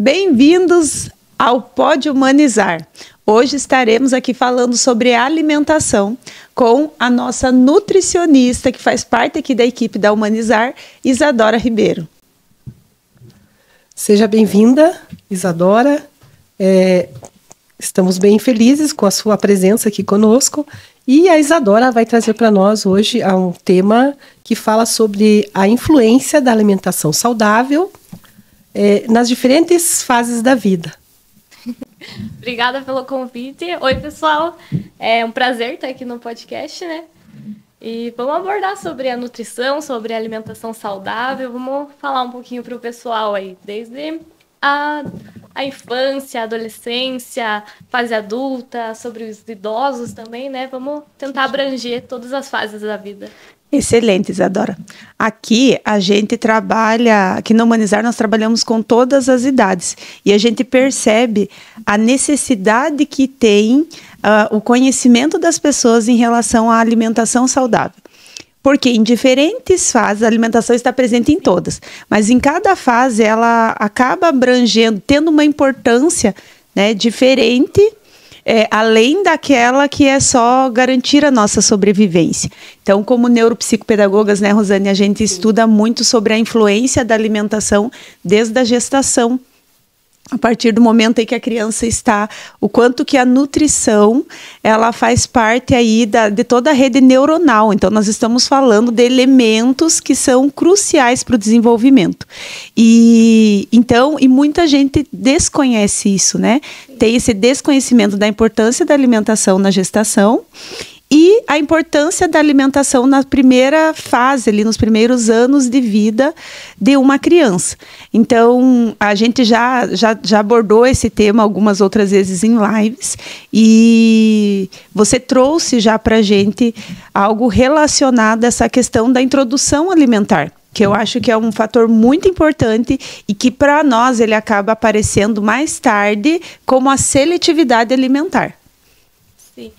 Bem-vindos ao Pode Humanizar. Hoje estaremos aqui falando sobre alimentação com a nossa nutricionista, que faz parte aqui da equipe da Humanizar, Isadora Ribeiro. Seja bem-vinda, Isadora. Estamos bem felizes com a sua presença aqui conosco. E a Isadora vai trazer para nós hoje um tema que fala sobre a influência da alimentação saudável nas diferentes fases da vida. Obrigada pelo convite. Oi, pessoal. É um prazer estar aqui no podcast, né? E vamos abordar sobre a nutrição, sobre a alimentação saudável. Vamos falar um pouquinho para o pessoal aí, desde a infância, a adolescência, fase adulta, sobre os idosos também, né? Vamos tentar abranger todas as fases da vida. Excelente, Isadora. Aqui a gente trabalha, aqui no Humanizar nós trabalhamos com todas as idades e a gente percebe a necessidade que tem o conhecimento das pessoas em relação à alimentação saudável. Porque em diferentes fases, a alimentação está presente em todas, mas em cada fase ela acaba abrangendo, tendo uma importância, né, diferente, além daquela que é só garantir a nossa sobrevivência. Então, como neuropsicopedagogas, né, Rosane, a gente estuda muito sobre a influência da alimentação desde a gestação, a partir do momento em que a criança está, o quanto que a nutrição, ela faz parte aí de toda a rede neuronal. Então, nós estamos falando de elementos que são cruciais para o desenvolvimento. E muita gente desconhece isso, né? Tem esse desconhecimento da importância da alimentação na gestação e a importância da alimentação na primeira fase, ali nos primeiros anos de vida de uma criança. Então, a gente já abordou esse tema algumas outras vezes em lives e você trouxe já para a gente algo relacionado a essa questão da introdução alimentar, que eu acho que é um fator muito importante e que para nós ele acaba aparecendo mais tarde como a seletividade alimentar. Sim.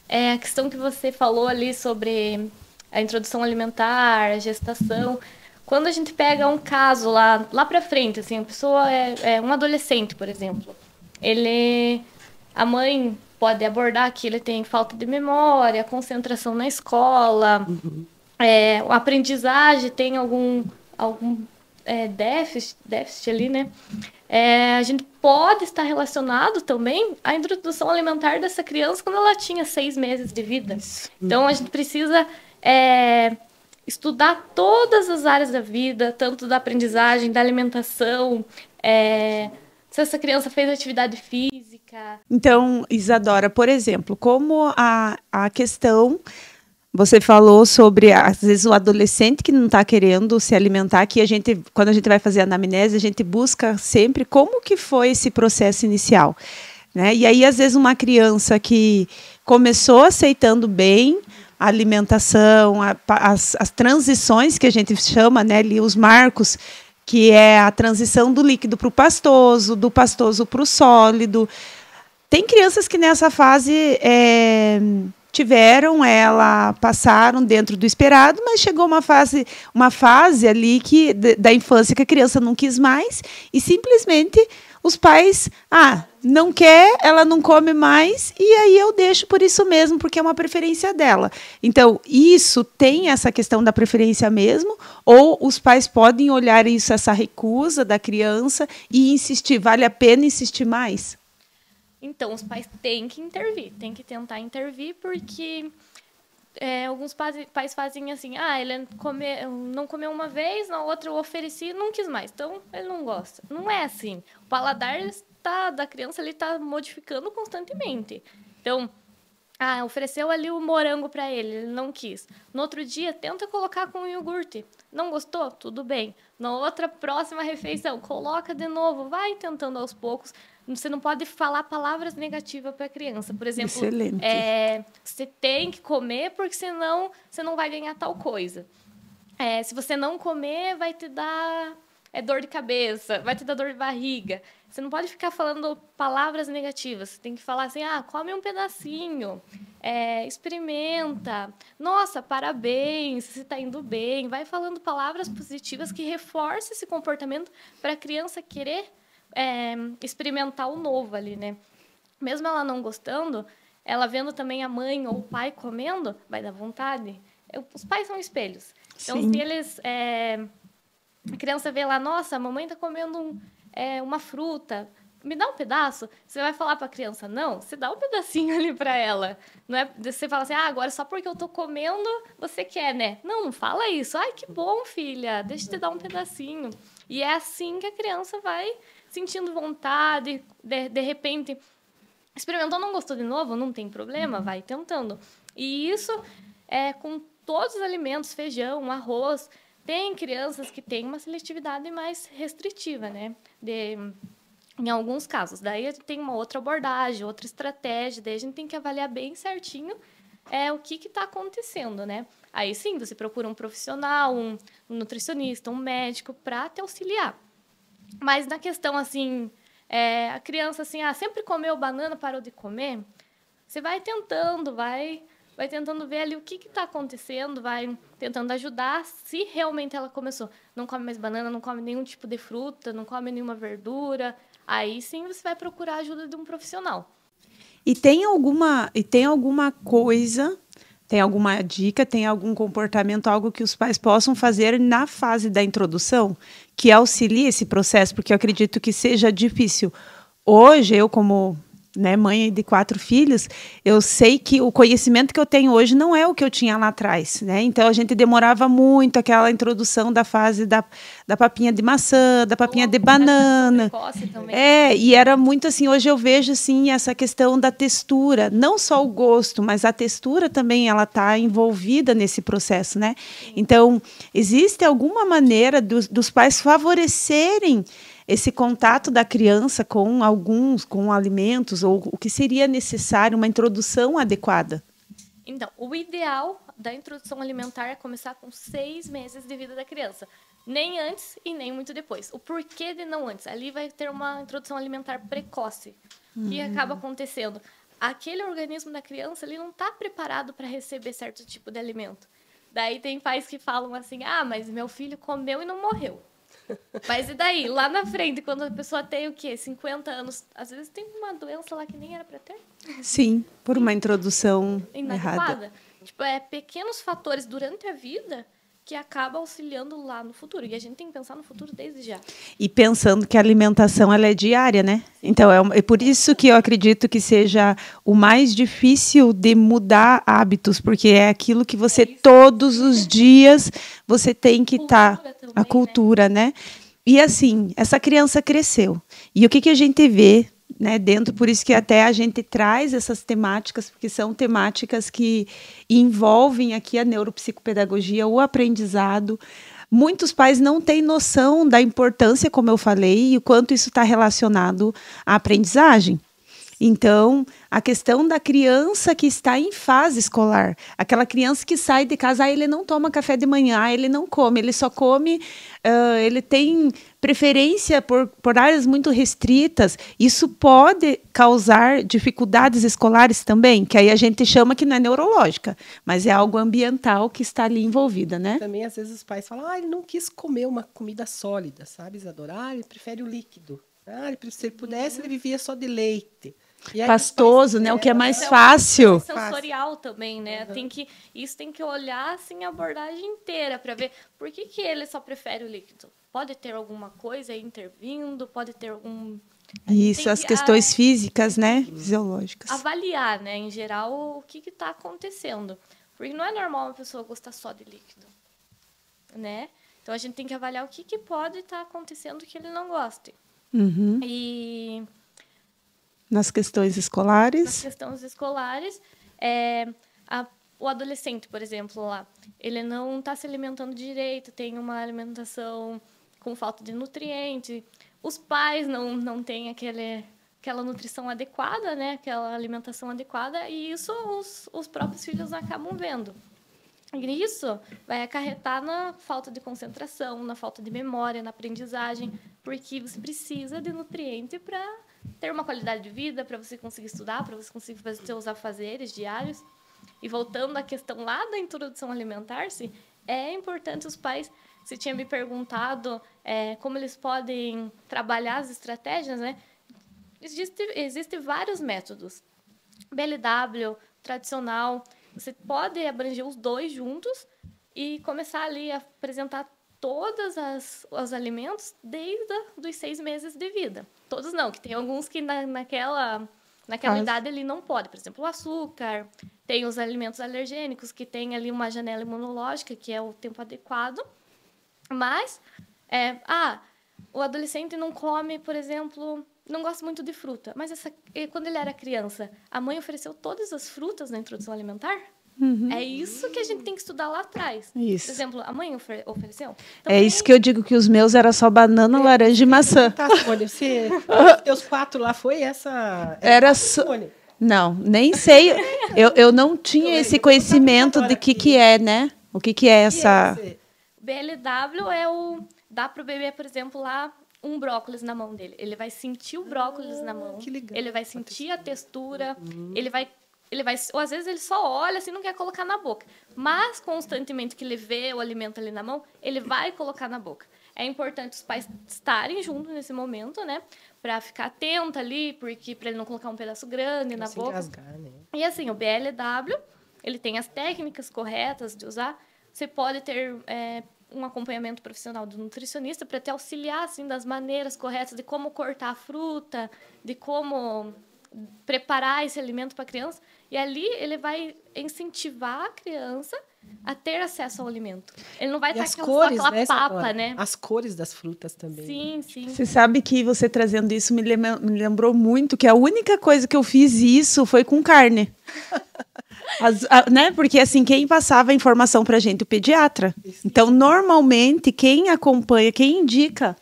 A questão que você falou ali sobre a introdução alimentar, a gestação, quando a gente pega um caso lá para frente, assim, a pessoa é um adolescente, por exemplo, a mãe pode abordar que ele tem falta de memória, concentração na escola, a aprendizagem tem algum déficit ali, né? A gente pode estar relacionado também à introdução alimentar dessa criança quando ela tinha 6 meses de vida. Então, a gente precisa estudar todas as áreas da vida, tanto da aprendizagem, da alimentação, se essa criança fez atividade física. Então, Isadora, por exemplo, como a questão... Você falou sobre, às vezes, o adolescente que não está querendo se alimentar, que quando a gente vai fazer a anamnese, a gente busca sempre como que foi esse processo inicial, né? E aí, às vezes, uma criança que começou aceitando bem a alimentação, as transições que a gente chama, né, ali, os marcos, que é a transição do líquido para o pastoso, do pastoso para o sólido. Tem crianças que nessa fase... passaram dentro do esperado, mas chegou uma fase ali da infância que a criança não quis mais e simplesmente os pais, não quer, ela não come mais e aí eu deixo por isso mesmo, porque é uma preferência dela. Então, isso tem essa questão da preferência mesmo, ou os pais podem olhar isso, essa recusa da criança e insistir, vale a pena insistir mais? Então, os pais têm que intervir, têm que tentar intervir, porque alguns pais fazem assim, ele não comeu uma vez, na outra eu ofereci e não quis mais, então ele não gosta. Não é assim. O paladar da criança está modificando constantemente. Então, ofereceu ali o morango para ele não quis. No outro dia, tenta colocar com iogurte. Não gostou? Tudo bem. Na outra próxima refeição, coloca de novo, vai tentando aos poucos. Você não pode falar palavras negativas para a criança. Por exemplo, você tem que comer porque senão você não vai ganhar tal coisa. Se você não comer, vai te dar dor de cabeça, vai te dar dor de barriga. Você não pode ficar falando palavras negativas. Você tem que falar assim, come um pedacinho, experimenta. Nossa, parabéns, você está indo bem. Vai falando palavras positivas que reforçam esse comportamento para a criança querer experimentar o novo ali, né? Mesmo ela não gostando, ela vendo também a mãe ou o pai comendo, vai dar vontade. Os pais são espelhos. Então, Sim. se eles... a criança vê lá, nossa, a mamãe tá comendo uma fruta, me dá um pedaço. Você vai falar para a criança, não, você dá um pedacinho ali para ela. Não é você fala assim, agora só porque eu tô comendo, você quer, né? Não, não fala isso. Ai, que bom, filha, deixa eu te dar um pedacinho. E é assim que a criança vai sentindo vontade, de repente, experimentou, não gostou de novo, não tem problema, vai tentando. E isso é com todos os alimentos, feijão, arroz. Tem crianças que têm uma seletividade mais restritiva, né? Em alguns casos. Daí tem uma outra abordagem, outra estratégia. Daí a gente tem que avaliar bem certinho o que está acontecendo, né? Aí sim, você procura um profissional, um nutricionista, um médico para te auxiliar. Mas na questão, assim, a criança, assim, sempre comeu banana, parou de comer, você vai tentando, vai tentando ver ali o que está acontecendo, vai tentando ajudar se realmente ela começou. Não come mais banana, não come nenhum tipo de fruta, não come nenhuma verdura. Aí sim você vai procurar a ajuda de um profissional. E tem alguma coisa, tem alguma dica, tem algum comportamento, algo que os pais possam fazer na fase da introdução que auxilie esse processo? Porque eu acredito que seja difícil. Hoje, eu como mãe de 4 filhos, eu sei que o conhecimento que eu tenho hoje não é o que eu tinha lá atrás, né? Então, a gente demorava muito aquela introdução da fase da papinha de maçã, da papinha de banana. E era muito assim, hoje eu vejo assim, essa questão da textura, não só o gosto, mas a textura também, ela está envolvida nesse processo, né? Então, existe alguma maneira dos pais favorecerem esse contato da criança com alimentos, ou o que seria necessário, uma introdução adequada? Então, o ideal da introdução alimentar é começar com 6 meses de vida da criança. Nem antes e nem muito depois. O porquê de não antes? Ali vai ter uma introdução alimentar precoce. O que acaba acontecendo? Aquele organismo da criança ele não está preparado para receber certo tipo de alimento. Daí tem pais que falam assim, mas meu filho comeu e não morreu. Mas e daí? Lá na frente, quando a pessoa tem o quê? 50 anos, às vezes tem uma doença lá que nem era para ter. Sim, por uma introdução errada. Tipo, pequenos fatores durante a vida que acabam auxiliando lá no futuro. E a gente tem que pensar no futuro desde já. E pensando que a alimentação ela é diária, né? Então, é por isso que eu acredito que seja o mais difícil de mudar hábitos, porque é aquilo que você, todos os dias, você tem que estar... A cultura, né? E assim, essa criança cresceu. E o que a gente vê, né, dentro, por isso que até a gente traz essas temáticas, porque são temáticas que envolvem aqui a neuropsicopedagogia, o aprendizado. Muitos pais não têm noção da importância, como eu falei, e o quanto isso está relacionado à aprendizagem. Então, a questão da criança que está em fase escolar, aquela criança que sai de casa, ele não toma café de manhã, ele não come, ele só come, ele tem preferência por áreas muito restritas, isso pode causar dificuldades escolares também, que aí a gente chama que não é neurológica, mas é algo ambiental que está ali envolvida, né? Também, às vezes, os pais falam, ele não quis comer uma comida sólida, sabe, Isadora? Ele prefere o líquido. Se ele pudesse, ele vivia só de leite. Pastoso, né? O que é mais fácil. Sensorial também, né? Isso tem que olhar assim a abordagem inteira para ver por que ele só prefere o líquido. Pode ter alguma coisa aí intervindo, pode ter algum... Isso, as questões físicas, né? Fisiológicas. Avaliar, né? Em geral, o que está acontecendo. Porque não é normal uma pessoa gostar só de líquido, né? Então, a gente tem que avaliar o que pode estar acontecendo que ele não goste. Uhum. E... Nas questões escolares? Nas questões escolares, o adolescente, por exemplo, lá, ele não está se alimentando direito, tem uma alimentação com falta de nutrientes, os pais não têm aquela nutrição adequada, né? Aquela alimentação adequada, e isso os próprios filhos acabam vendo. E isso vai acarretar na falta de concentração, na falta de memória, na aprendizagem, porque você precisa de nutriente para ter uma qualidade de vida, para você conseguir estudar, para você conseguir fazer seus afazeres diários. E voltando à questão lá da introdução alimentar, é importante os pais você tinha me perguntado como eles podem trabalhar as estratégias, né? Existem vários métodos. BLW, tradicional, você pode abranger os dois juntos e começar ali a apresentar todos os alimentos desde os 6 meses de vida. Todos não, que tem alguns que naquela idade ele não pode. Por exemplo, o açúcar, tem os alimentos alergênicos, que tem ali uma janela imunológica, que é o tempo adequado. Mas, o adolescente não come, por exemplo, não gosta muito de fruta. Mas quando ele era criança, a mãe ofereceu todas as frutas na introdução alimentar? Uhum. É isso que a gente tem que estudar lá atrás. Isso. Por exemplo, a mãe ofereceu? É isso que eu digo, que os meus era só banana, laranja e maçã. Tá, Simone, os 4 lá foi essa... Era só... Não, nem sei. Eu não tinha esse conhecimento de que é, né? O que é essa... BLW dá para o bebê, por exemplo, lá um brócolis na mão dele. Ele vai sentir o brócolis na mão. Que legal. Ele vai sentir a textura. Ele vai, ou às vezes ele só olha assim, não quer colocar na boca. Mas constantemente que ele vê o alimento ali na mão, ele vai colocar na boca. É importante os pais estarem juntos nesse momento, né? Para ficar atento ali, porque para ele não colocar um pedaço grande na boca. Rasgar, né? E assim, o BLW, ele tem as técnicas corretas de usar. Você pode ter um acompanhamento profissional do nutricionista para te auxiliar assim, das maneiras corretas de como cortar a fruta, de como preparar esse alimento para a criança. E ali ele vai incentivar a criança a ter acesso ao alimento. Ele não vai estar com aquela papa, né? As cores das frutas também. Sim, sim. Você sabe que você trazendo isso me lembrou muito que a única coisa que eu fiz isso foi com carne. Né? Porque assim, quem passava a informação pra gente? O pediatra. Então, normalmente, quem acompanha, quem indica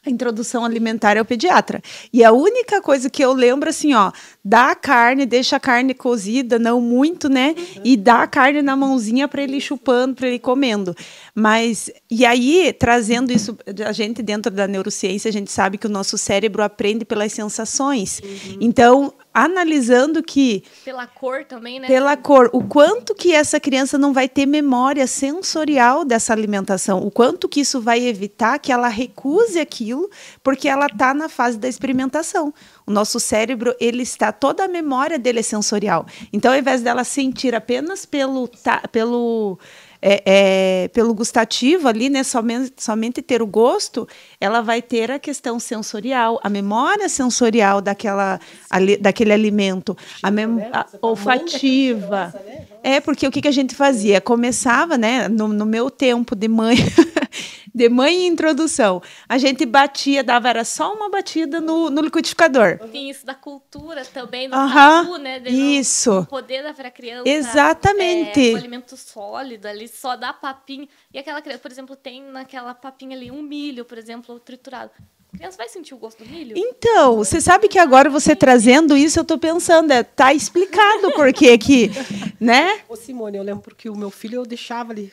a introdução alimentar é o pediatra. E a única coisa que eu lembro, assim, ó, dá a carne, deixa a carne cozida, não muito, né? E dá a carne na mãozinha para ele ir chupando, para ele ir comendo. Mas, e aí, trazendo isso, a gente dentro da neurociência, a gente sabe que o nosso cérebro aprende pelas sensações. Então, analisando que... Pela cor também, né? Pela cor. O quanto que essa criança não vai ter memória sensorial dessa alimentação. O quanto que isso vai evitar que ela recuse aquilo, porque ela está na fase da experimentação. O nosso cérebro, ele está... Toda a memória dele é sensorial. Então, ao invés dela sentir apenas pelo gustativo ali, né, somente ter o gosto, ela vai ter a questão sensorial, a memória sensorial daquele alimento, a olfativa. Porque o que a gente fazia? Começava, né, no meu tempo de mãe, de mãe em introdução, a gente batia, era só uma batida no liquidificador. Tem isso da cultura também, do tabu, né? Isso. Poder dar para a criança. Exatamente. Um alimento sólido ali, só dá papinha. E aquela criança, por exemplo, tem naquela papinha ali um milho, por exemplo, triturado. A criança vai sentir o gosto do milho? Então, você sabe que agora você trazendo isso, eu estou pensando, tá explicado por que, né? Ô Simone, eu lembro porque o meu filho, eu deixava ali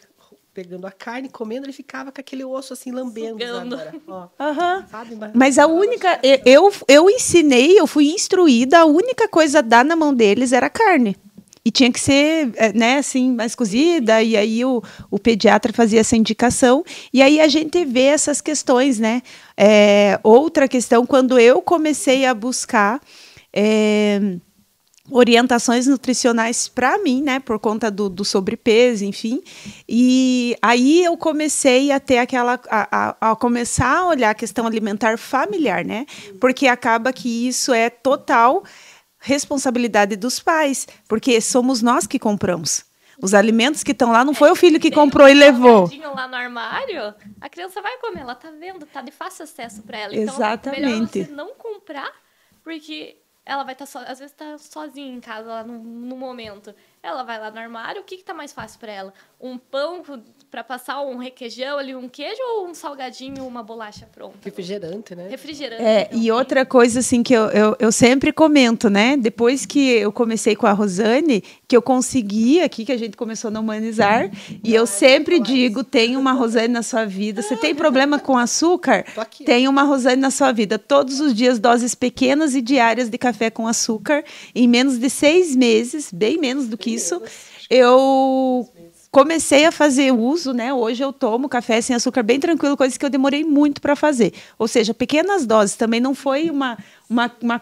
pegando a carne, comendo, ele ficava com aquele osso assim, lambendo. Sabe? Mas a única... Eu ensinei, eu fui instruída, a única coisa a dar na mão deles era carne. E tinha que ser, né, assim, mais cozida, e aí o pediatra fazia essa indicação, e aí a gente vê essas questões, né? Outra questão, quando eu comecei a buscar orientações nutricionais para mim, né, por conta do sobrepeso, enfim, e aí eu comecei a ter a começar a olhar a questão alimentar familiar, né? Porque acaba que isso é total responsabilidade dos pais, porque somos nós que compramos. Os alimentos que estão lá, não foi o filho que comprou e levou. Lá no armário, a criança vai comer, ela tá vendo, tá de fácil acesso para ela. Exatamente. Então, melhor você não comprar, porque ela vai estar, às vezes, tá sozinha em casa lá no momento. Ela vai lá no armário, o que tá mais fácil para ela? Um pão para passar, um requeijão ali, um queijo, ou um salgadinho, uma bolacha pronta? Refrigerante, né? Refrigerante. E outra coisa, assim, que eu sempre comento, né? Depois que eu comecei com a Rosane, que eu consegui aqui, que a gente começou a humanizar, e eu sempre digo, tem uma Rosane na sua vida. Você tem problema com açúcar? Tem uma Rosane na sua vida. Todos os dias, doses pequenas e diárias de café com açúcar. Em menos de 6 meses, bem menos do que isso, eu comecei a fazer uso, né? Hoje eu tomo café sem açúcar bem tranquilo, coisa que eu demorei muito para fazer. Ou seja, pequenas doses, também não foi uma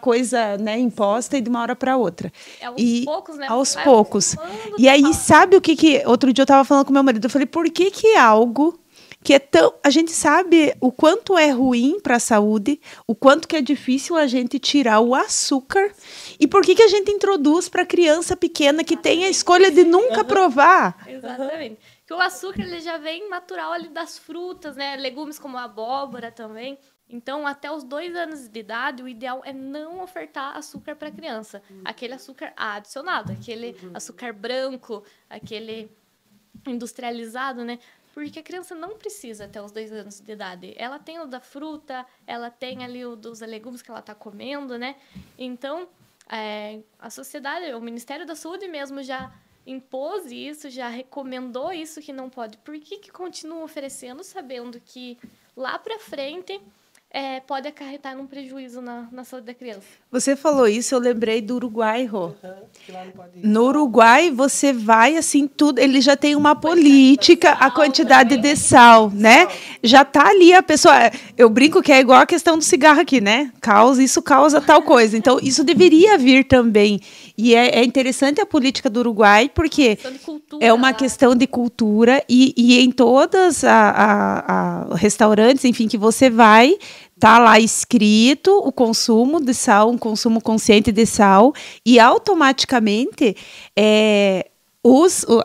coisa, né, imposta e de uma hora para outra. Aos poucos, né? Aos poucos. E aí, sabe o que... Outro dia eu estava falando com meu marido, eu falei, por que é algo que é tão... A gente sabe o quanto é ruim para a saúde, o quanto que é difícil a gente tirar o açúcar, e por que a gente introduz para criança pequena que tem a escolha de nunca provar? Exatamente. Que o açúcar ele já vem natural ali das frutas, né? Legumes como a abóbora também. Então, até os 2 anos de idade, o ideal é não ofertar açúcar para a criança. Aquele açúcar adicionado, aquele açúcar branco, aquele industrializado, né? Porque a criança não precisa até os 2 anos de idade. Ela tem o da fruta, ela tem ali o dos legumes que ela está comendo, né? Então, a sociedade, o Ministério da Saúde mesmo já impôs isso, já recomendou isso que não pode. Por que continua oferecendo, sabendo que lá para frente pode acarretar num prejuízo na saúde da criança? Você falou isso, eu lembrei do Uruguai, Rô. No Uruguai, você vai, assim, tudo... Ele já tem uma política, a quantidade de sal, né? Já tá ali a pessoa... Eu brinco que é igual a questão do cigarro aqui, né? Isso causa tal coisa. Então, isso deveria vir também. E é interessante a política do Uruguai, porque é uma questão de cultura e em todas restaurantes, enfim, que você vai... Está lá escrito o consumo de sal, um consumo consciente de sal, e automaticamente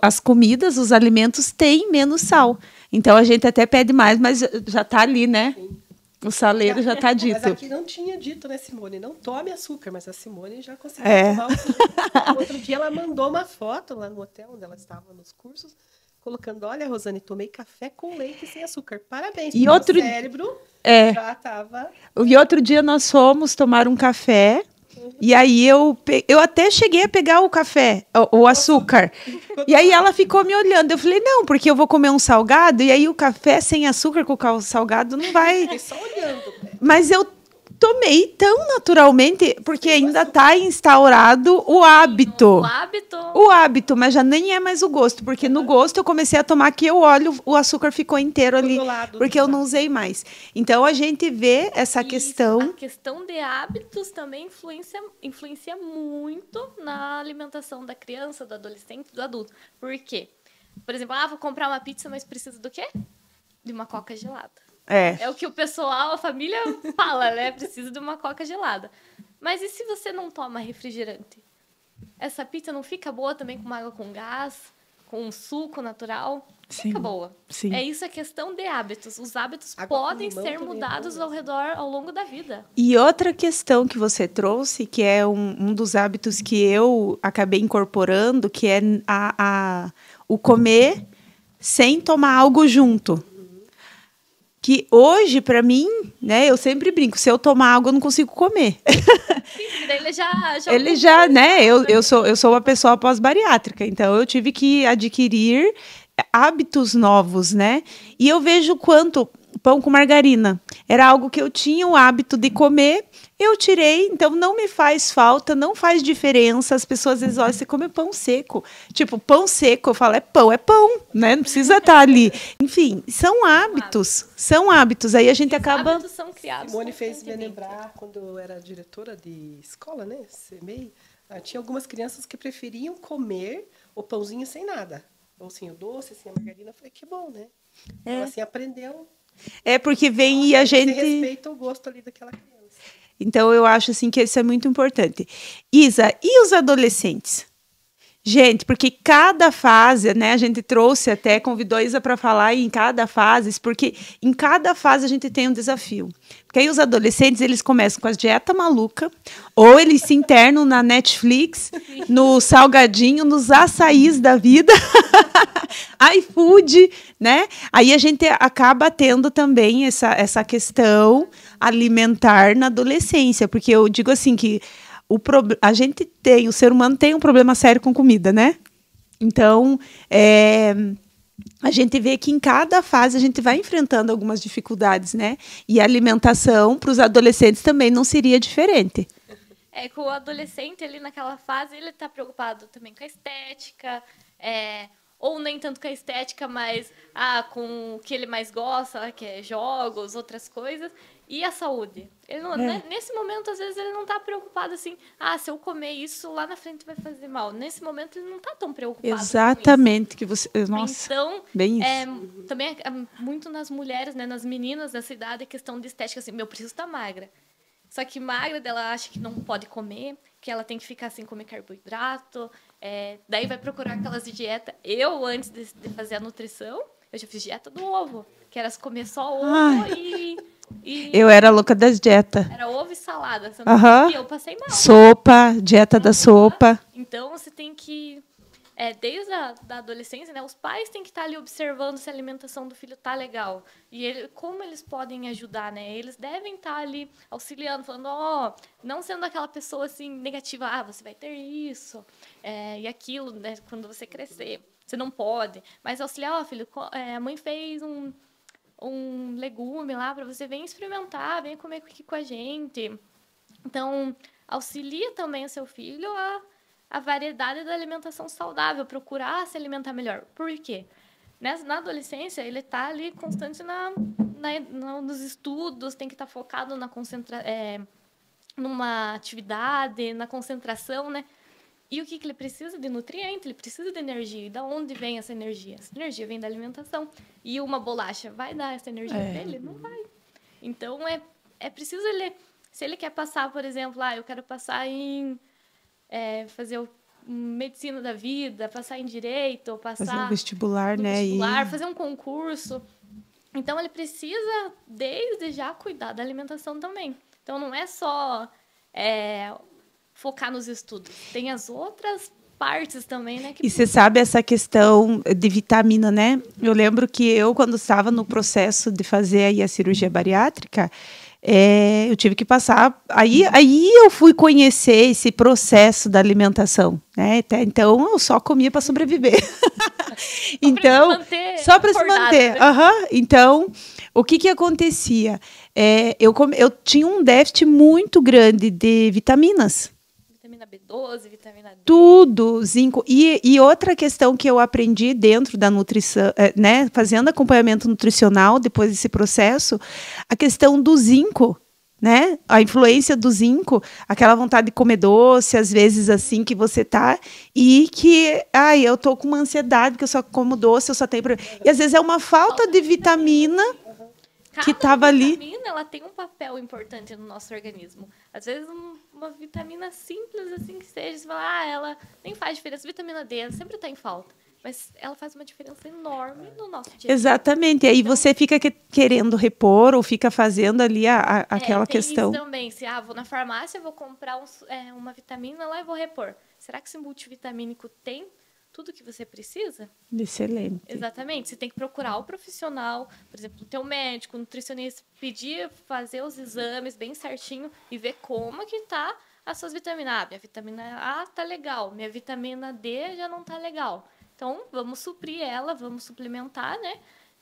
as comidas, os alimentos têm menos sal. Então a gente até pede mais, mas já está ali, né? Sim. O saleiro já está dito. Mas aqui não tinha dito, né, Simone? Não tome açúcar, mas a Simone já conseguiu tomar o açúcar. Outro dia ela mandou uma foto lá no hotel onde ela estava nos cursos, colocando, olha, Rosane, tomei café com leite sem açúcar. Parabéns, e outro cérebro já estava... E outro dia nós fomos tomar um café, e aí eu até cheguei a pegar o café, o açúcar. E aí ela ficou me olhando. Eu falei, não, porque eu vou comer um salgado, e aí o café sem açúcar com o salgado não vai... Fiquei só olhando. Mas eu tomei tão naturalmente, porque ainda está instaurado o hábito. O hábito, mas já nem é mais o gosto, porque no gosto eu comecei a tomar que eu olho, o açúcar ficou inteiro ali, porque eu não usei mais. Então a gente vê essa questão. A questão de hábitos também influencia muito na alimentação da criança, do adolescente, do adulto. Por quê? Por exemplo, vou comprar uma pizza, mas precisa do quê? De uma coca gelada. É o que o pessoal, a família fala, né? Precisa de uma coca gelada. Mas e se você não toma refrigerante? Essa pizza não fica boa também com uma água com gás, com um suco natural? Fica boa. Sim. Isso é questão de hábitos. Os hábitos podem ser mudados ao longo da vida. E outra questão que você trouxe, que é um dos hábitos que eu acabei incorporando, que é o comer sem tomar algo junto. Que hoje, para mim, né, eu sempre brinco, se eu tomar água, eu não consigo comer. Ele já, né, eu sou uma pessoa pós-bariátrica, então eu tive que adquirir hábitos novos, né? E eu vejo quanto pão com margarina era algo que eu tinha o hábito de comer, eu tirei, então não me faz falta, não faz diferença. As pessoas às vezes olham, você come pão seco. Tipo, pão seco, eu falo, é pão, né? Não precisa estar ali. Enfim, são hábitos. Aí a gente acaba... Hábitos são criados. Simone fez me lembrar, quando eu era diretora de escola, né? CMEI, tinha algumas crianças que preferiam comer o pãozinho sem nada. Ou assim, o doce, assim, a margarina. Eu falei, que bom, né? Então, assim, aprendeu... porque vem e a gente... Você respeita o gosto ali daquela criança. Então, eu acho assim, que isso é muito importante. Isa, e os adolescentes? Gente, porque cada fase, né, a gente trouxe até, convidou a Isa para falar em cada fase, porque em cada fase a gente tem um desafio. Porque aí os adolescentes, eles começam com as dietas malucas, ou eles se internam na Netflix, no salgadinho, nos açaís da vida, iFood, né? Aí a gente acaba tendo também essa questão alimentar na adolescência, porque eu digo assim que o ser humano tem um problema sério com comida, né? Então, a gente vê que em cada fase a gente vai enfrentando algumas dificuldades, né? E a alimentação para os adolescentes também não seria diferente. Que o adolescente ali naquela fase, ele está preocupado também com a estética, ou nem tanto com a estética, mas com o que ele mais gosta, que é jogos, outras coisas, e a saúde. Ele não, nesse momento, às vezes, ele não está preocupado assim, se eu comer isso, lá na frente vai fazer mal. Nesse momento, ele não está tão preocupado Exatamente, com isso. que você... Nossa, então, bem isso. também muito nas mulheres, né, nas meninas dessa idade, a questão de estética, assim, meu preciso estar magra. Só que magra, ela acha que não pode comer, que ela tem que ficar sem comer carboidrato, daí vai procurar aquelas de dieta. Eu, antes de fazer a nutrição, eu já fiz dieta do ovo, que era comer só ovo e... Eu era louca das dietas. Era ovo e salada, você não comia, eu passei mal. Sopa, dieta da sopa. Então, você tem que... desde a da adolescência, né, os pais têm que estar ali observando se a alimentação do filho tá legal. E como eles podem ajudar, né? Eles devem estar ali auxiliando, falando, não sendo aquela pessoa assim negativa, você vai ter isso e aquilo, né, quando você crescer. Você não pode. Mas auxiliar, filho, a mãe fez um legume lá para você, vem experimentar, vem comer aqui com a gente. Então, auxilia também o seu filho a variedade da alimentação saudável, procurar se alimentar melhor. Por quê? Na adolescência, ele está ali constante nos estudos, tem que estar focado numa atividade, na concentração, né? E o que ele precisa? De nutriente, ele precisa de energia. E da onde vem essa energia? Essa energia vem da alimentação. E uma bolacha vai dar essa energia para ele? Não vai. Então, é preciso ele... Se ele quer passar, por exemplo, eu quero passar em... fazer medicina da vida, passar em direito, fazer um vestibular, né? Fazer um concurso. Então, ele precisa, desde já, cuidar da alimentação também. Então, não é só focar nos estudos. Tem as outras partes também, né? E você sabe essa questão de vitamina, né? Eu lembro que quando estava no processo de fazer aí a cirurgia bariátrica, eu tive que passar... Aí eu fui conhecer esse processo da alimentação, né? Até então, eu só comia para sobreviver. Então, só para se manter. Então, o que acontecia? Eu tinha um déficit muito grande de vitaminas. Vitamina B12, vitamina D. Tudo, zinco. E outra questão que eu aprendi dentro da nutrição, né, fazendo acompanhamento nutricional depois desse processo, a questão do zinco, né? A influência do zinco, aquela vontade de comer doce, às vezes assim que você tá, e que, eu tô com uma ansiedade, porque eu só como doce, eu só tenho... E às vezes é uma falta de vitamina que estava ali. Cada vitamina, ela tem um papel importante no nosso organismo. Às vezes, uma vitamina simples, assim, que seja, você fala, ela nem faz diferença. Vitamina D, ela sempre está em falta. Mas ela faz uma diferença enorme no nosso dia a dia. Exatamente. E aí você fica querendo repor ou fica fazendo ali aquela questão. Isso também. Se vou na farmácia, vou comprar uma vitamina lá e vou repor. Será que esse multivitamínico tem tudo que você precisa? Excelente. Exatamente. Você tem que procurar o profissional, por exemplo, o teu médico, o nutricionista, pedir, fazer os exames bem certinho e ver como que tá as suas vitaminas. Minha vitamina A tá legal, minha vitamina D já não tá legal. Então, vamos suprir ela, vamos suplementar, né?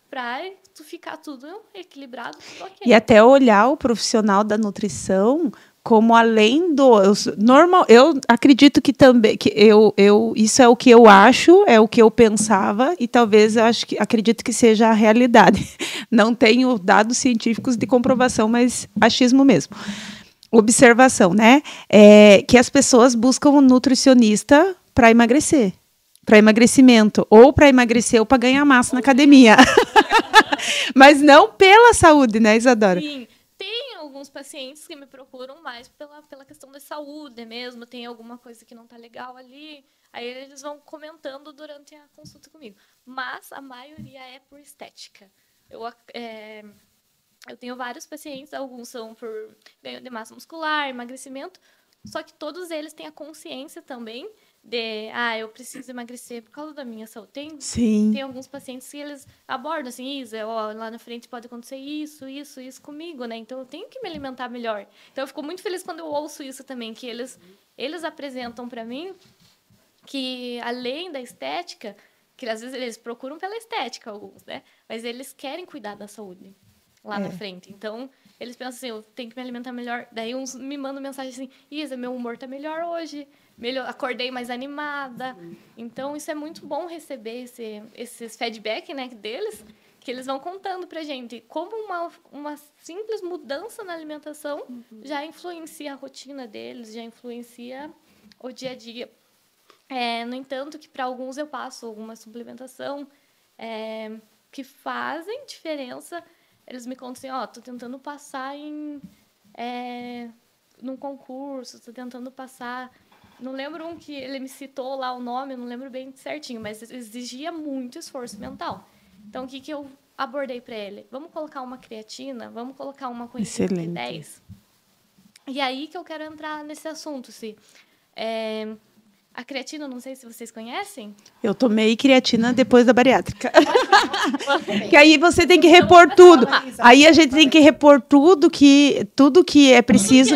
Para ficar tudo equilibrado, tudo ok. E até olhar o profissional da nutrição como além do normal, eu acredito que também isso é o que eu acho, é o que eu pensava e talvez acredito que seja a realidade. Não tenho dados científicos de comprovação, mas achismo mesmo. Observação, né? Que as pessoas buscam um nutricionista para emagrecer, para emagrecimento, ou para emagrecer ou para ganhar massa na academia. Mas não pela saúde, né, Isadora? Sim. Tem alguns pacientes que me procuram mais pela questão da saúde mesmo, tem alguma coisa que não está legal ali, aí eles vão comentando durante a consulta comigo. Mas a maioria é por estética. Eu tenho vários pacientes, alguns são por ganho de massa muscular, emagrecimento, só que todos eles têm a consciência também de, eu preciso emagrecer por causa da minha saúde. Tem alguns pacientes que eles abordam assim, Isa, lá na frente pode acontecer isso comigo, né? Então eu tenho que me alimentar melhor. Então eu fico muito feliz quando eu ouço isso também, que eles apresentam para mim que além da estética, que às vezes eles procuram pela estética alguns, né? Mas eles querem cuidar da saúde lá na frente. Então, Eles pensam assim, eu tenho que me alimentar melhor. Daí uns me mandam mensagem assim, Isa, meu humor tá melhor hoje. Acordei mais animada. Então, isso é muito bom receber esses feedback, né, deles, que eles vão contando pra gente como uma simples mudança na alimentação já influencia a rotina deles, já influencia o dia a dia. No entanto, que para alguns eu passo alguma suplementação que fazem diferença. Eles me contam assim, tô tentando passar num concurso, tô tentando passar... Não lembro um que ele me citou lá o nome, eu não lembro bem certinho, mas exigia muito esforço mental. Então, o que eu abordei para ele? Vamos colocar uma creatina, vamos colocar uma coenzima Q10. E aí que eu quero entrar nesse assunto, a creatina, não sei se vocês conhecem. Eu tomei creatina depois da bariátrica. Que aí você tem que repor tudo. Aí a gente tem que repor tudo que é preciso.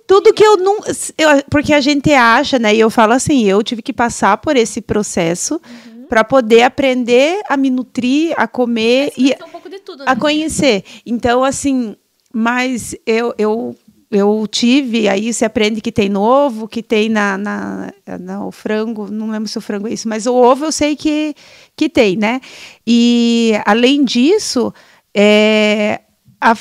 Tudo que eu não... porque a gente acha, né? E eu falo assim, eu tive que passar por esse processo para poder aprender a me nutrir, a comer e um pouco de tudo, né? a conhecer. Então, assim, mas eu tive, aí você aprende que tem no ovo, que tem o frango, não lembro se o frango é isso, mas o ovo eu sei que tem, né? E, além disso,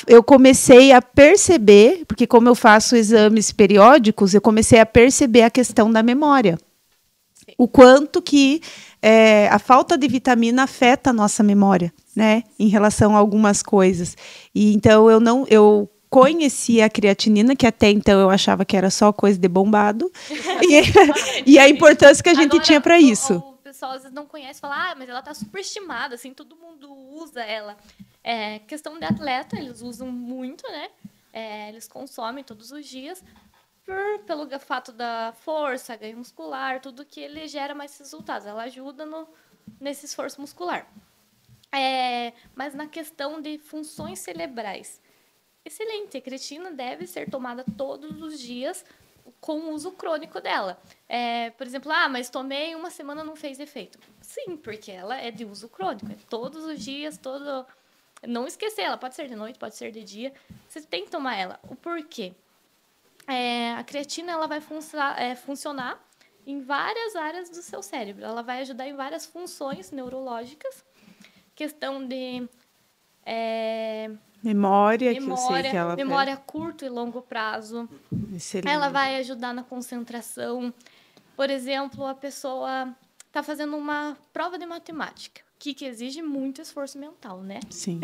eu comecei a perceber, porque como eu faço exames periódicos, eu comecei a perceber a questão da memória. Sim. O quanto que a falta de vitamina afeta a nossa memória, né? Em relação a algumas coisas. E, então, eu conhecia a creatinina, que até então eu achava que era só coisa de bombado, e a importância que a gente tinha para isso. O pessoal às vezes não conhece, fala, mas ela está superestimada, assim, todo mundo usa ela. Questão de atleta, eles usam muito, né? Eles consomem todos os dias, pelo fato da força, ganho muscular, tudo que ele gera mais resultados. Ela ajuda nesse esforço muscular. Mas na questão de funções cerebrais, excelente, a creatina deve ser tomada todos os dias com o uso crônico dela. Por exemplo, mas tomei uma semana não fez efeito. Sim, porque ela é de uso crônico, todos os dias, não esquecer, ela pode ser de noite, pode ser de dia, você tem que tomar ela. O porquê? A creatina ela vai funcionar em várias áreas do seu cérebro, ela vai ajudar em várias funções neurológicas, questão de... Memória, que eu sei que ela... Memória a curto e longo prazo. Excelente. Ela vai ajudar na concentração. Por exemplo, a pessoa está fazendo uma prova de matemática, que exige muito esforço mental, né? Sim.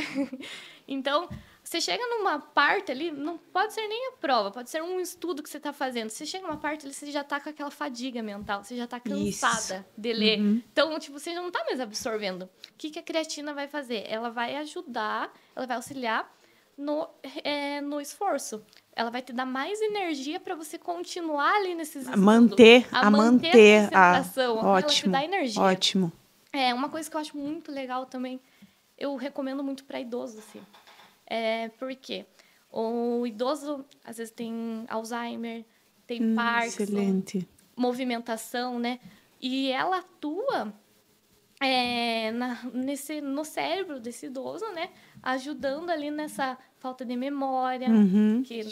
Então, você chega numa parte ali, não pode ser nem a prova, pode ser um estudo que você está fazendo. Você chega numa parte ali, você já está com aquela fadiga mental, você já está cansada de ler. Então, você já não está mais absorvendo. O que a creatina vai fazer? Ela vai ajudar, ela vai auxiliar no esforço. Ela vai te dar mais energia para você continuar ali nesses estudos. Manter a concentração. Ótimo, ela te dá energia. Ótimo. Uma coisa que eu acho muito legal também, eu recomendo muito para idoso, assim. Porque o idoso, às vezes, tem Alzheimer, tem Parkinson, excelente. Movimentação, né? E ela atua no cérebro desse idoso, né? Ajudando ali nessa falta de memória,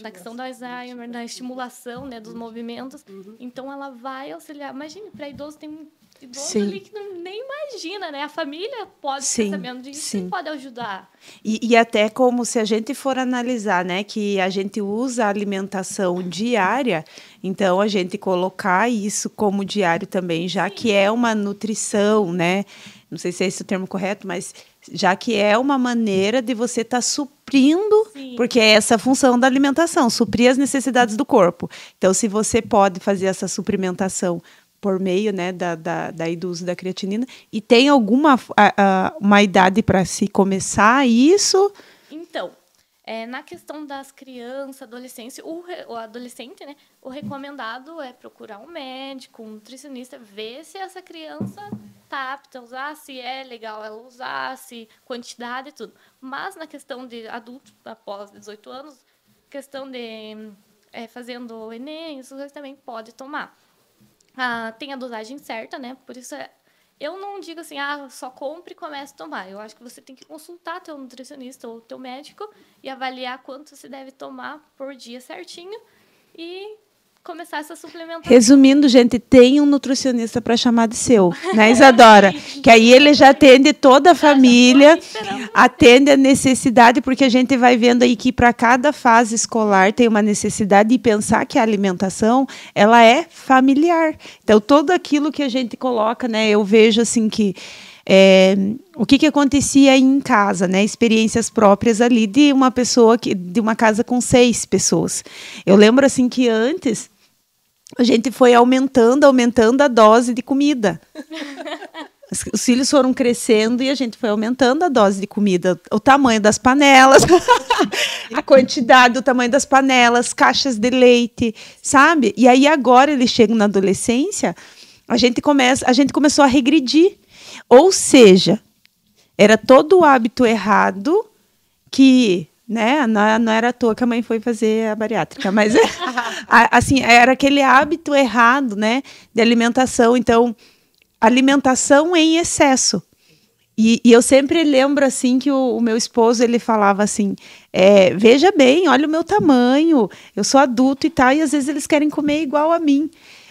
da questão do Alzheimer, da estimulação, né, dos movimentos. Então, ela vai auxiliar. Imagine, para idoso, tem idoso ali que nem imagina, né? A família pode estar sabendo disso e pode ajudar. E até como se a gente for analisar, né, que a gente usa a alimentação diária, então a gente colocar isso como diário também, já que é uma nutrição, né? Não sei se é esse o termo correto, mas já que é uma maneira de você estar suprindo, porque é essa a função da alimentação, suprir as necessidades do corpo. Então, se você pode fazer essa suprimentação por meio, né, do uso da creatinina, e tem alguma uma idade para se começar isso? Então, na questão das crianças, adolescentes, o adolescente, né, o recomendado é procurar um médico, um nutricionista, ver se essa criança está apta a usar, se é legal ela usar, se quantidade e tudo. Mas na questão de adulto, após 18 anos, questão de fazendo o Enem, isso também pode tomar. Tem a dosagem certa, né? Por isso eu não digo assim, só compre e comece a tomar. Eu acho que você tem que consultar teu nutricionista ou teu médico e avaliar quanto você deve tomar por dia certinho e começar essa suplementação. Resumindo, gente, tem um nutricionista para chamar de seu, né, Isadora? Que aí ele já atende toda a família, atende a necessidade, porque a gente vai vendo aí que para cada fase escolar tem uma necessidade de pensar que a alimentação, ela é familiar. Então, tudo aquilo que a gente coloca, né, eu vejo assim que o que acontecia aí em casa, né? Experiências próprias ali de uma pessoa, de uma casa com 6 pessoas. Eu lembro assim que antes a gente foi aumentando a dose de comida. Os filhos foram crescendo e a gente foi aumentando a dose de comida, o tamanho das panelas, a quantidade, o tamanho das panelas, caixas de leite, sabe? E aí agora eles chegam na adolescência, a gente começou a regredir. Ou seja, era todo o hábito errado que, né, não era à toa que a mãe foi fazer a bariátrica, mas assim, era aquele hábito errado, né, de alimentação. Então, alimentação em excesso. E eu sempre lembro assim que o meu esposo, ele falava assim, veja bem, olha o meu tamanho, eu sou adulto e tal, e às vezes eles querem comer igual a mim.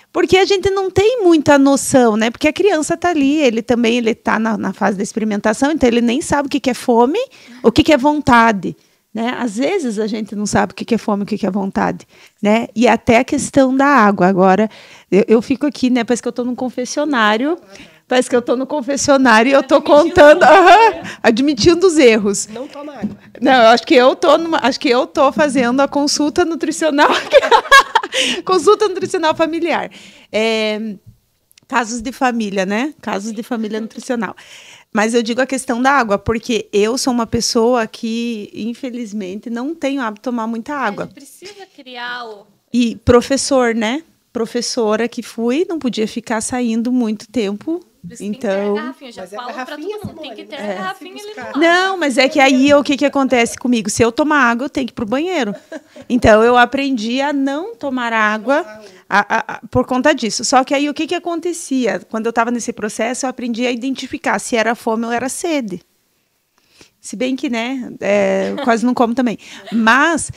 Porque a gente não tem muita noção, né? Porque a criança está ali, ele está na fase da experimentação, então ele nem sabe o que é fome, o que é vontade, né? Às vezes a gente não sabe o que é fome, o que é vontade, né? E até a questão da água. Agora, eu fico aqui, né? Parece que eu estou num confessionário. Parece que eu estou no confessionário e eu estou contando, admitindo os erros. Não toma água. Não, eu acho que eu tô fazendo a consulta nutricional, consulta nutricional familiar. Casos de família, né? Casos de família nutricional. Mas eu digo a questão da água, porque eu sou uma pessoa que, infelizmente, não tenho hábito de tomar muita água. A gente precisa criar E professor, né? Professora que fui, não podia ficar saindo muito tempo. Então, garrafinha, já falo pra todo mundo, tem que ter a garrafinha ali no lado. Não, mas é que aí o que acontece comigo? Se eu tomar água, eu tenho que ir pro banheiro. Então, eu aprendi a não tomar água por conta disso. Só que aí o que acontecia? Quando eu estava nesse processo, eu aprendi a identificar se era fome ou era sede. Se bem que, né, eu quase não como também. Mas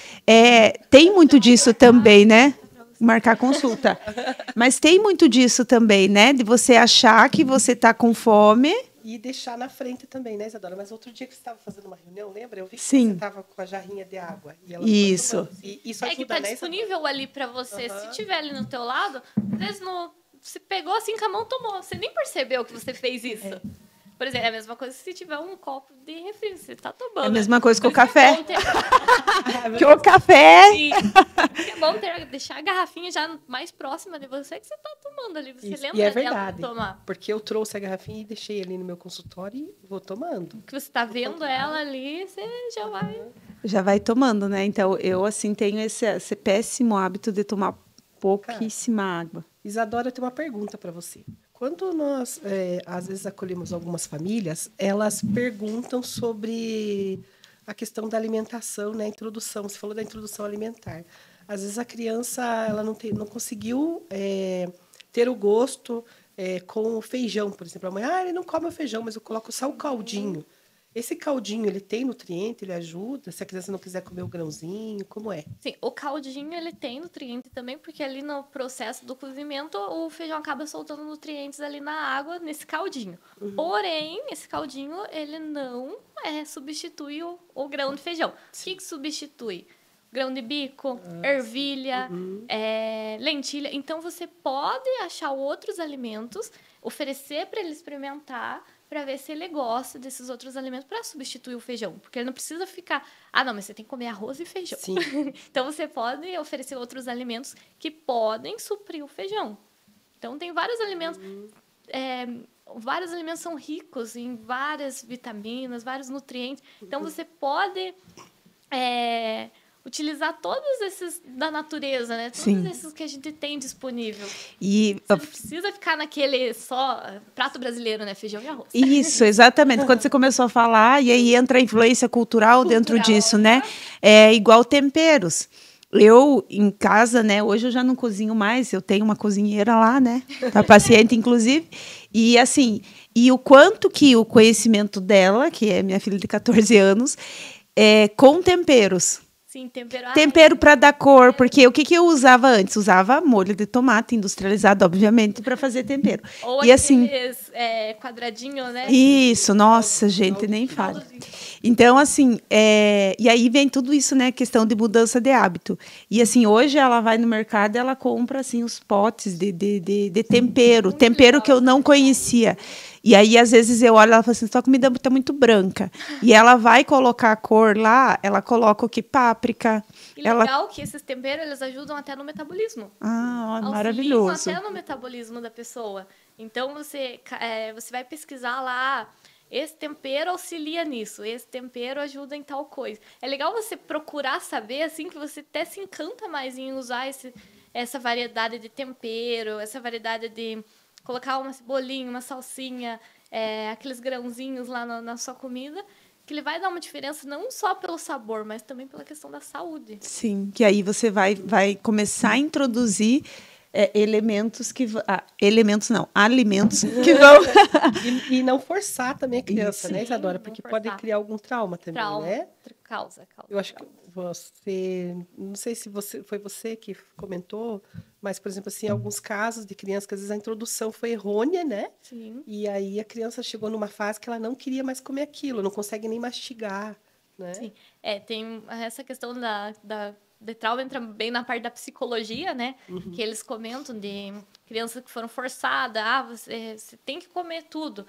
tem muito disso também, né? Marcar consulta. Mas tem muito disso também, né? De você achar que você está com fome. E deixar na frente também, né, Isadora? Mas outro dia que você estava fazendo uma reunião, lembra? Eu vi que Sim. você estava com a jarrinha de água. E ela Isso. E isso ajuda, que tá né, disponível ali para você. Se tiver ali no teu lado, às vezes você pegou assim com a mão, tomou. Você nem percebeu que você fez isso. Por exemplo, é a mesma coisa se tiver um copo de refri, você tá tomando. É a mesma coisa que o café. Que o café. Sim. É bom deixar a garrafinha já mais próxima de você que você tá tomando ali. Você isso. lembra E é dela verdade, de tomar. porque eu trouxe a garrafinha e deixei ali no meu consultório e vou tomando. Que você tá vendo ela ali, você já vai... Já vai tomando, né? Então, eu, assim, tenho esse péssimo hábito de tomar pouquíssima água. Isadora, eu tenho uma pergunta para você. Quando nós, às vezes, acolhemos algumas famílias, elas perguntam sobre a questão da alimentação, né? A introdução. Você falou da introdução alimentar. Às vezes, a criança ela não conseguiu ter o gosto com o feijão, por exemplo. A mãe, ele não come o feijão, mas eu coloco só o caldinho. Esse caldinho, ele tem nutriente, ele ajuda? Se a criança não quiser comer o grãozinho, como é? Sim, o caldinho, ele tem nutriente também, porque ali no processo do cozimento, o feijão acaba soltando nutrientes ali na água, nesse caldinho. Porém, esse caldinho, ele não substitui o grão de feijão. O que substitui? Grão de bico, ervilha, lentilha. Então, você pode achar outros alimentos, oferecer para ele experimentar, para ver se ele gosta desses outros alimentos para substituir o feijão. Porque ele não precisa ficar... não, mas você tem que comer arroz e feijão. Sim. Então, você pode oferecer outros alimentos que podem suprir o feijão. Então, tem vários alimentos... vários alimentos são ricos em várias vitaminas, vários nutrientes. Então, você pode... utilizar todos esses da natureza, né? Todos esses que a gente tem disponível. E você não precisa ficar naquele só prato brasileiro, né? Feijão e arroz. Isso, exatamente. Quando você começou a falar, e aí entra a influência cultural dentro disso, né? É igual temperos. Eu, em casa, né, hoje eu já não cozinho mais, eu tenho uma cozinheira lá, né, tá paciente, inclusive, e assim, e o quanto que o conhecimento dela, que é minha filha de 14 anos, com temperos. Sim, tempero. Tempero para dar cor, porque o que eu usava antes? Usava molho de tomate industrializado, obviamente, para fazer tempero. Ou e aqueles assim, quadradinho, né? Isso, nossa, gente, nem fala. Então, assim, e aí vem tudo isso, né? Questão de mudança de hábito. E assim, hoje ela vai no mercado e ela compra assim, os potes de tempero, tempero que eu não conhecia. E aí, às vezes, eu olho e ela fala assim, sua comida está muito branca. E ela vai colocar a cor lá, ela coloca o que? Páprica. E legal que esses temperos, eles ajudam até no metabolismo. Maravilhoso. Até no metabolismo da pessoa. Então, você vai pesquisar lá, esse tempero auxilia nisso, esse tempero ajuda em tal coisa. É legal você procurar saber, assim, que você até se encanta mais em usar essa variedade de tempero, essa variedade de colocar uma cebolinha, uma salsinha, aqueles grãozinhos lá na sua comida, que ele vai dar uma diferença não só pelo sabor, mas também pela questão da saúde. Sim, que aí você vai começar a introduzir alimentos que vão... e não forçar também a criança, Isso. né, Isadora? Porque pode criar algum trauma também, né? Causa. Eu acho que você... Não sei se foi você que comentou, mas, por exemplo, assim, alguns casos de crianças que às vezes a introdução foi errônea, né? Sim. E aí a criança chegou numa fase que ela não queria mais comer aquilo, não consegue nem mastigar, né? Sim. Tem essa questão de trauma, entra bem na parte da psicologia, né? Uhum. Que eles comentam de crianças que foram forçadas, você tem que comer tudo.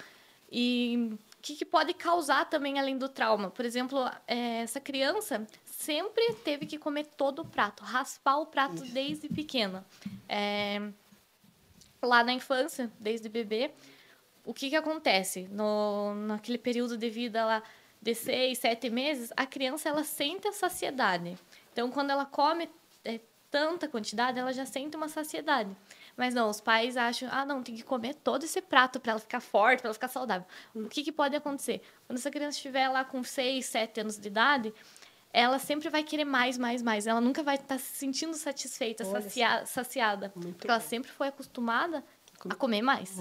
E o que pode causar também além do trauma? Por exemplo, essa criança sempre teve que comer todo o prato, raspar o prato desde pequena. Lá na infância, desde bebê, o que acontece? Naquele período de vida lá de 6, 7 meses, a criança ela sente a saciedade. Então, quando ela come tanta quantidade, ela já sente uma saciedade. Mas não, os pais acham, não, tem que comer todo esse prato para ela ficar forte, para ela ficar saudável. O que pode acontecer? Quando essa criança estiver lá com 6, 7 anos de idade, ela sempre vai querer mais. Ela nunca vai estar se sentindo satisfeita, saciada. Porque ela sempre foi acostumada a comer mais.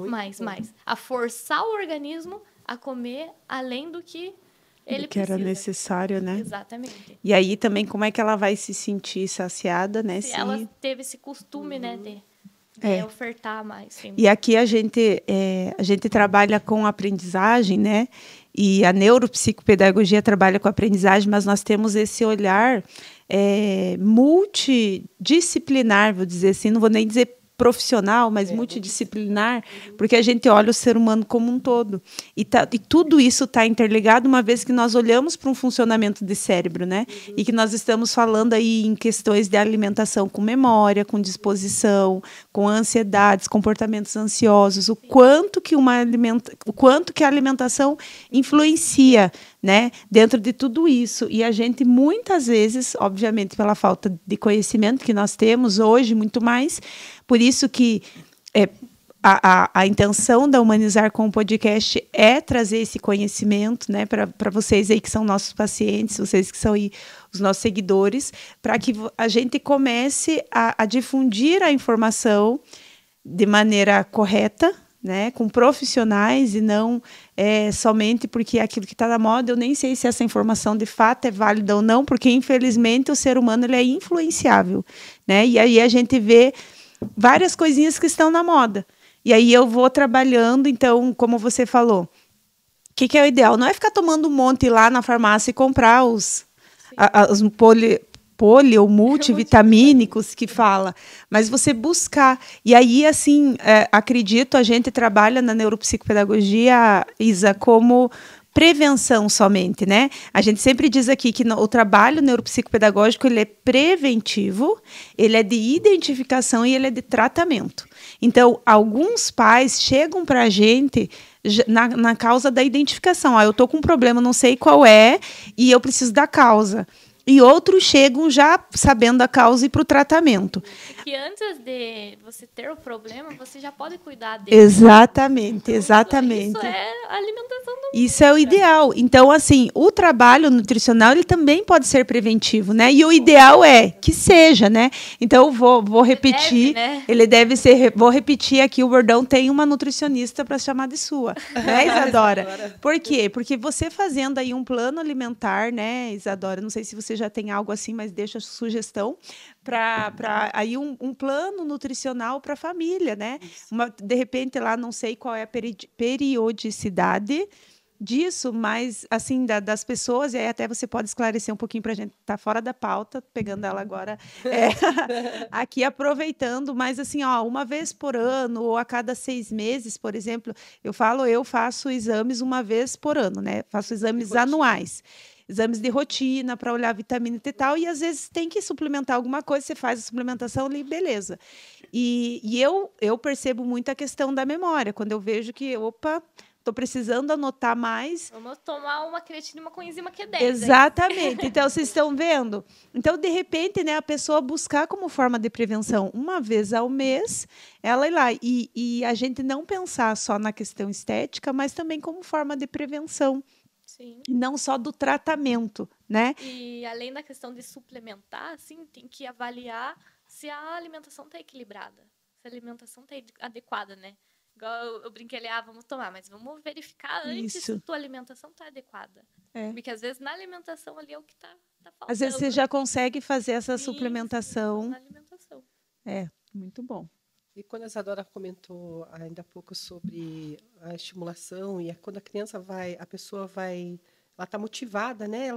A forçar o organismo a comer além do que ele que era necessário, né? Exatamente. E aí também como é que ela vai se sentir saciada, né? Se ela teve esse costume, né, de ofertar mais. Sim. E aqui a gente trabalha com aprendizagem, né? E a neuropsicopedagogia trabalha com aprendizagem, mas nós temos esse olhar multidisciplinar, vou dizer assim, não vou nem dizer profissional, mas multidisciplinar, porque a gente olha o ser humano como um todo. E tudo isso está interligado, uma vez que nós olhamos para um funcionamento de cérebro, né? E que nós estamos falando aí em questões de alimentação com memória, com disposição, com ansiedades, comportamentos ansiosos, o quanto que a alimentação influencia, né, dentro de tudo isso. E a gente, muitas vezes, obviamente, pela falta de conhecimento que nós temos hoje, muito mais, por isso que a intenção da Humanizar com o podcast é trazer esse conhecimento, né, para vocês aí que são nossos pacientes, vocês que são aí os nossos seguidores, para que a gente comece a difundir a informação de maneira correta, né, com profissionais e não somente porque é aquilo que está na moda. Eu nem sei se essa informação de fato é válida ou não, porque infelizmente o ser humano ele é influenciável, né? E aí a gente vê várias coisinhas que estão na moda. E aí eu vou trabalhando, então, como você falou, o que é o ideal? Não é ficar tomando um monte lá na farmácia e comprar os poli ou multivitamínicos que fala, mas você buscar. E aí, assim, acredito, a gente trabalha na neuropsicopedagogia, Isa, como prevenção somente, né? A gente sempre diz aqui que o trabalho neuropsicopedagógico ele é preventivo, ele é de identificação e ele é de tratamento. Então, alguns pais chegam para a gente na causa da identificação. Eu estou com um problema, não sei qual é, e eu preciso da causa. e outros chegam já sabendo a causa e para o tratamento. Que antes de você ter o problema, você já pode cuidar dele. Exatamente, exatamente. Isso é a alimentação do Isso é o ideal. Então, assim, o trabalho nutricional, ele também pode ser preventivo, né? E o ideal é que seja, né? Então, eu vou repetir. né? Ele deve ser... Vou repetir aqui, o Bordão tem uma nutricionista para chamar de sua. Né, Isadora? Por quê? Porque você fazendo aí um plano alimentar, né, Isadora? Não sei se você já tem algo assim, mas deixa a sugestão para aí um plano nutricional para a família, né? De repente, lá, não sei qual é a periodicidade disso, mas assim das pessoas, e aí até você pode esclarecer um pouquinho para a gente, tá fora da pauta, pegando ela agora aqui aproveitando, mas assim, ó, uma vez por ano ou a cada 6 meses, por exemplo, eu faço exames uma vez por ano, né? Faço exames anuais. Exames de rotina para olhar vitamina e tal, e às vezes tem que suplementar alguma coisa, você faz a suplementação ali, beleza. E eu percebo muito a questão da memória, quando eu vejo que, opa, estou precisando anotar mais. Vamos tomar uma creatina e uma coenzima Q10. Exatamente. Então, vocês estão vendo? Então, de repente, né, a pessoa buscar como forma de prevenção, uma vez ao mês, ela ir lá. E a gente não pensar só na questão estética, mas também como forma de prevenção. Sim. E não só do tratamento, né? E além da questão de suplementar, assim, tem que avaliar se a alimentação está equilibrada, se a alimentação está adequada, né? Igual eu brinquei ali, vamos tomar, mas vamos verificar antes se a tua alimentação está adequada. Porque às vezes na alimentação ali é o que está faltando. Às vezes você já consegue fazer essa suplementação. Na alimentação. Muito bom. E quando a Isadora comentou ainda há pouco sobre a estimulação, e quando a criança a pessoa vai, ela está motivada, né?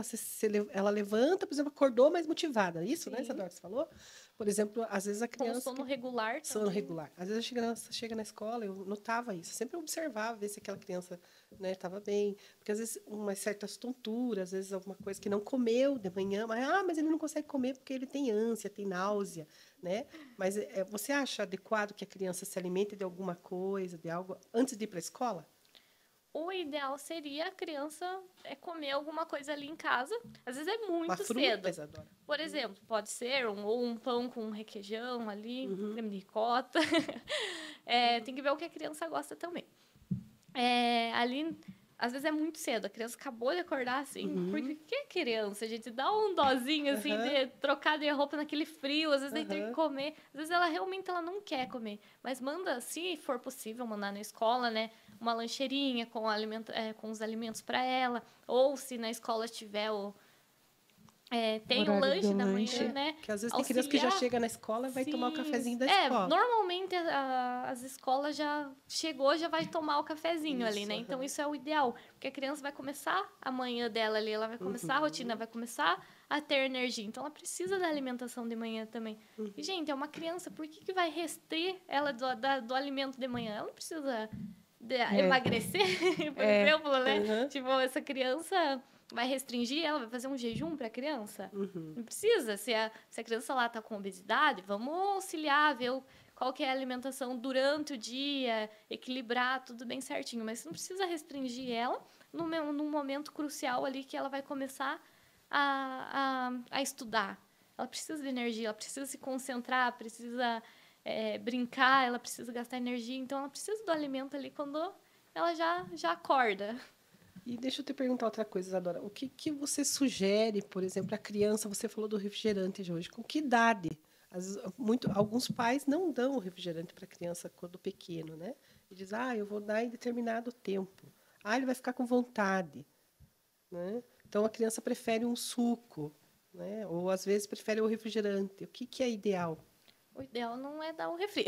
Ela levanta, por exemplo, acordou mais motivada. Isso, né, Isadora, que você falou? Por exemplo, às vezes a criança... Com sono regular também. Sono regular. Às vezes a criança chega na escola, eu notava isso. Eu sempre observava, ver se aquela criança estava bem. Porque às vezes umas certas tonturas, às vezes alguma coisa que não comeu de manhã, mas ele não consegue comer porque ele tem ânsia, tem náusea, né? Mas você acha adequado que a criança se alimente de alguma coisa, de algo, antes de ir para a escola? O ideal seria a criança comer alguma coisa ali em casa. Às vezes é muito uma fruta, cedo. Isadora. Por exemplo, pode ser um pão com requeijão ali, creme de ricota. Tem que ver o que a criança gosta também. Ali, às vezes é muito cedo. A criança acabou de acordar, assim. Porque que é criança? A gente dá um dozinho, assim, de trocar de roupa naquele frio. Às vezes tem que comer. Às vezes ela realmente não quer comer. Mas manda, se for possível, mandar na escola, né? Uma lancheirinha com os alimentos para ela. Ou se na escola tiver tem o lanche da manhã, né? Porque às vezes tem criança que já chega na escola e vai tomar o cafezinho da escola. Normalmente as escolas já vai tomar o cafezinho ali, né? Então isso é o ideal. Porque a criança vai começar a manhã dela ali, ela vai começar a rotina, vai começar a ter energia. Então ela precisa da alimentação de manhã também. E, gente, é uma criança, por que vai restringir ela do alimento de manhã? Ela não precisa emagrecer, por exemplo, né? Tipo, essa criança vai restringir ela, vai fazer um jejum para a criança? Não precisa. Se a criança lá está com obesidade, vamos auxiliar, ver qual que é a alimentação durante o dia, equilibrar tudo bem certinho. Mas não precisa restringir ela num momento crucial ali que ela vai começar a estudar. Ela precisa de energia, ela precisa se concentrar, precisa brincar, ela precisa gastar energia. Então, ela precisa do alimento ali quando ela já acorda. E deixa eu te perguntar outra coisa, Isadora. O que você sugere, por exemplo, a criança? Você falou do refrigerante de hoje. Com que idade? Alguns pais não dão o refrigerante para a criança quando pequeno, né? E diz, eu vou dar em determinado tempo. Ele vai ficar com vontade, né? Então, a criança prefere um suco, né? Ou, às vezes, prefere o refrigerante. O que é ideal? O ideal não é dar o refri.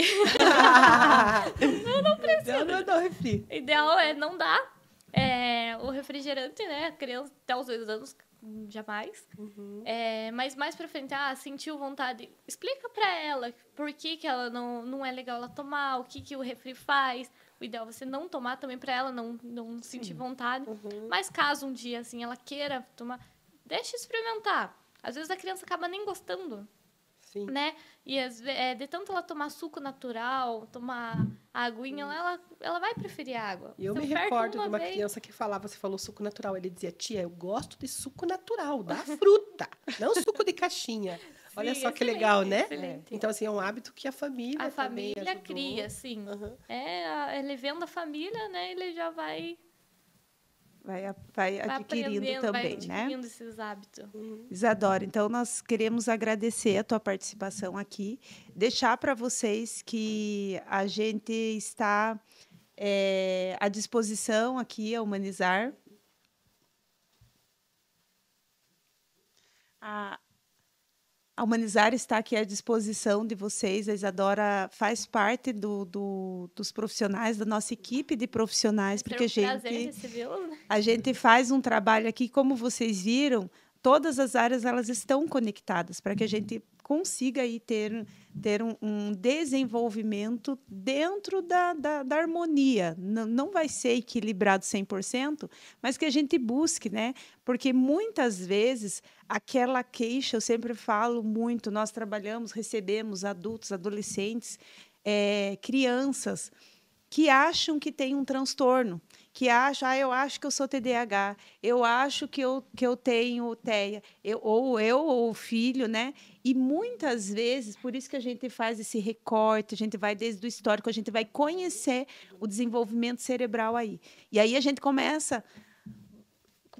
não precisa. Não é dar o refri. O ideal é não dar. O refrigerante, né? A criança até os 2 anos, jamais. Mas mais pra frente, sentiu vontade. Explica pra ela por que ela não é legal ela tomar, o que o refri faz. O ideal é você não tomar também pra ela não sentir vontade. Mas caso um dia, assim, ela queira tomar, deixa experimentar. Às vezes a criança acaba nem gostando. Sim. Né? E de tanto ela tomar suco natural, tomar a aguinha lá, ela vai preferir a água. E eu Você me oferta recordo de uma uma vez, criança que falava, você falou suco natural, ele dizia, tia, eu gosto de suco natural, da fruta, não suco de caixinha. Olha sim, só que excelente, legal, né? excelente. Então, assim, é um hábito que a família A também família ajudou. cria, sim. Uhum. Ele vendo a família, né? Ele já vai vai adquirindo aprendendo, também, vai né? adquirindo esses hábitos. Isadora, então nós queremos agradecer a tua participação aqui, deixar para vocês que a gente está à disposição aqui a Humanizar. A Humanizar está aqui à disposição de vocês. A Isadora faz parte dos profissionais, da nossa equipe de profissionais, Vai porque ser um prazer recebê-lo, né? a gente faz um trabalho aqui, como vocês viram, todas as áreas elas estão conectadas para que a gente consiga aí ter um desenvolvimento dentro da harmonia. Não vai ser equilibrado 100%, mas que a gente busque, né? Porque muitas vezes aquela queixa, eu sempre falo muito, nós trabalhamos, recebemos adultos, adolescentes, crianças que acham que tem um transtorno, que acham, eu acho que eu sou TDAH, eu acho que eu tenho TEA, ou o filho, né? E muitas vezes, por isso que a gente faz esse recorte, a gente vai desde o histórico, a gente vai conhecer o desenvolvimento cerebral aí. E aí a gente começa,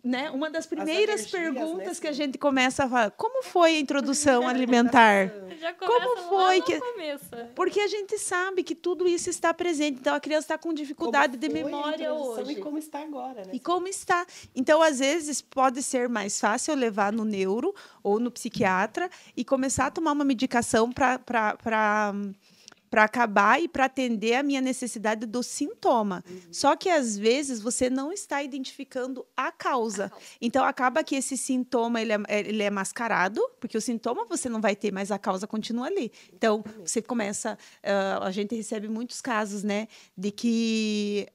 né? Uma das primeiras alergias, perguntas né, que a gente começa a falar, como foi a introdução alimentar? Já Como começa foi lá que... no começo. Porque a gente sabe que tudo isso está presente. Então, a criança está com dificuldade de Como foi a memória introdução hoje. E como está agora, né? E como está. Então, às vezes, pode ser mais fácil eu levar no neuro ou no psiquiatra e começar a tomar uma medicação para acabar e para atender a minha necessidade do sintoma. Só que, às vezes, você não está identificando a causa. Então, acaba que esse sintoma ele é mascarado, porque o sintoma você não vai ter, mas a causa continua ali. Então, você começa... a gente recebe muitos casos, né, de que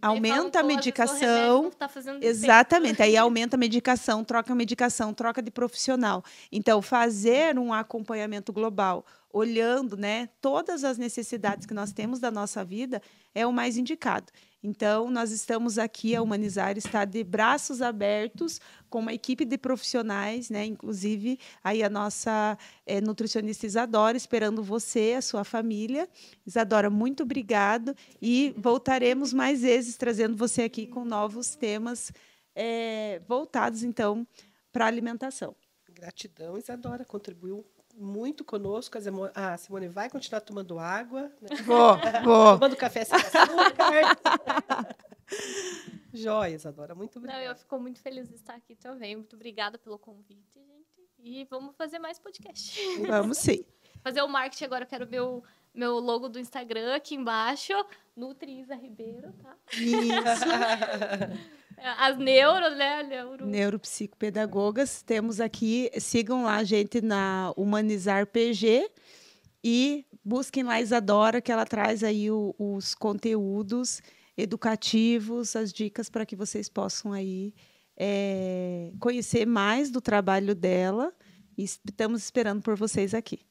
aumenta a medicação. Tá fazendo Exatamente. Aí aumenta a medicação, troca de profissional. Então, fazer um acompanhamento global, olhando, né, todas as necessidades que nós temos da nossa vida, é o mais indicado. Então, nós estamos aqui, a Humanizar está de braços abertos, com uma equipe de profissionais, né, inclusive aí a nossa nutricionista Isadora, esperando você, a sua família. Isadora, muito obrigado e voltaremos mais vezes trazendo você aqui com novos temas voltados, então, para a alimentação. Gratidão, Isadora, contribuiu muito conosco. A Simone vai continuar tomando água. Né? Vou. Tomando café sem açúcar. Joia, Isadora, muito obrigada. Eu fico muito feliz de estar aqui também. Muito obrigada pelo convite, gente. E vamos fazer mais podcast. Vamos sim. Fazer o marketing agora. Eu quero meu logo do Instagram aqui embaixo. Nutri Isa Ribeiro, tá? Isso. As neuro, né? Neuropsicopedagogas. Temos aqui, sigam lá a gente na Humanizar PG e busquem lá a Isadora, que ela traz aí os conteúdos educativos, as dicas para que vocês possam aí conhecer mais do trabalho dela. E estamos esperando por vocês aqui.